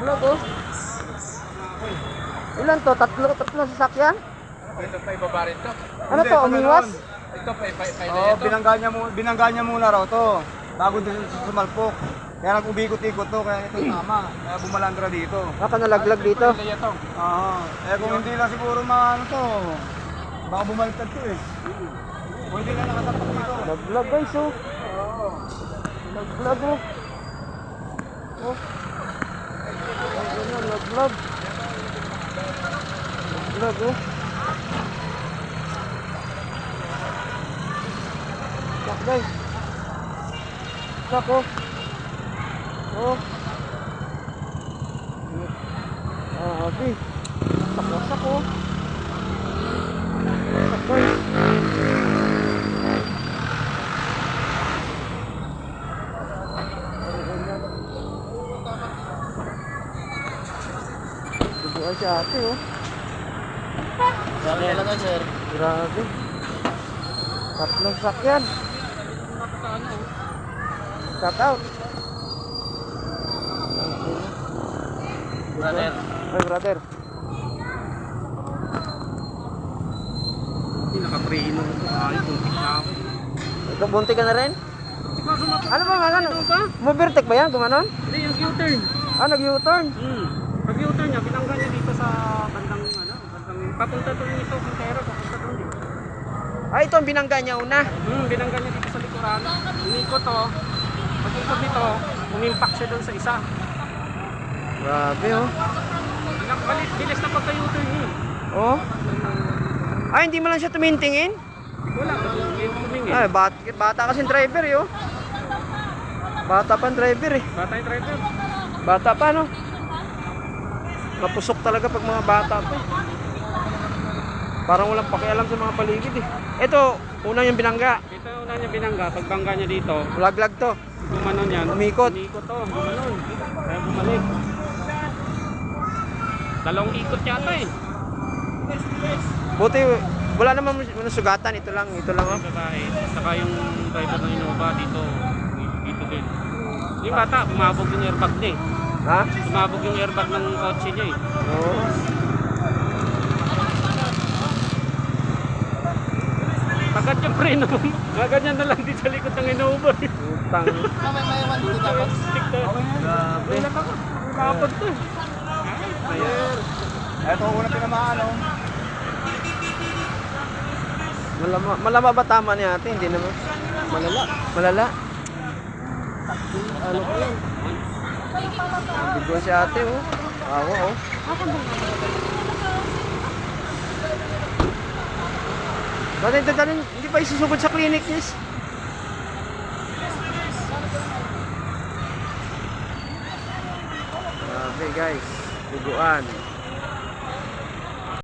Nalaglag oh. Ilan to? Tatlo sasakyan? Ito pa ibaba rin to. Ano to? Umiwas? Ito pa Oo, binangga niya muna raw to. Bago din sumalpok. Kaya nag-ubikot-ikot to, kaya ito tama. Kaya bumalandra dito. Baka nalaglag dito. Oo. Kung hindi lang siguro maano to, baka bumaliktad to eh. Pwede na nakatakot dito. Nalaglag guys oh. Oo. Nalaglag oh. Oh. Nalaglag. Nalaglag oh. Sak guys. Sak oh. Oh. Abi. Sak oh. Sak guys. Duguan si ate oh. Sabi lang sir. Grabe. Tatlong sakyan. Shout out. Brother. Ay, brother. Hindi nakapreno ito. Ay, puntik na ako. Ito, bunti ka na rin? Ano ba, ano? Movertech ba yan? Gumanon? Hindi, yung U-turn. Ah, nag-U-turn? Pag U-turn niya, binangga niya dito sa bandang, papunta doon ito, Quintero, papunta doon eh. Ah, ito ang binangga niya una. Binangga niya dito sa likuran. Unikot to. Pag-ikot nito, umimpak siya doon sa isa. Grabe oh. Bilis na pagka-U-turn niya. Oh? Ah, hindi mo lang siya tumintingin? Wala, yung tumingin. Ay, bata kasing driver eh oh. Bata pa ang driver eh. Bata yung driver. Bata pa no? Napusok talaga pag mga bata pa eh. Parang walang pakialam sa mga paligid eh. Ito, unang yung binangga. Ito una niya binangga, pagbangga niya dito, Laglag to. gumanon yan. Umikot. Umikot to, gumanon. Kaya bumalik. Dalawang ikot yata eh. Buti, wala naman sugatan. Ito lang oh. Yung babae, saka yung driver ng Innova dito din. Yung bata, bumabog yung airbag niya eh. Ha? Bumabog yung airbag ng kotse niya eh. Oo. Agad yung preno. Agad yan na lang dito sa likod ng Innova eh. Utang. May iwan dito dapat. Stick to. Grabe. Wala ka. Kapag to. Ayan. Ito ko na tinamaan oh. Malama ba tama ni ate? Hindi naman. Malala. Malala. Ano ko yan? Bigo si ate oh. Awa oh. Bakit hindi pa isusugod sa clinic yes? Grabe guys. Biguan.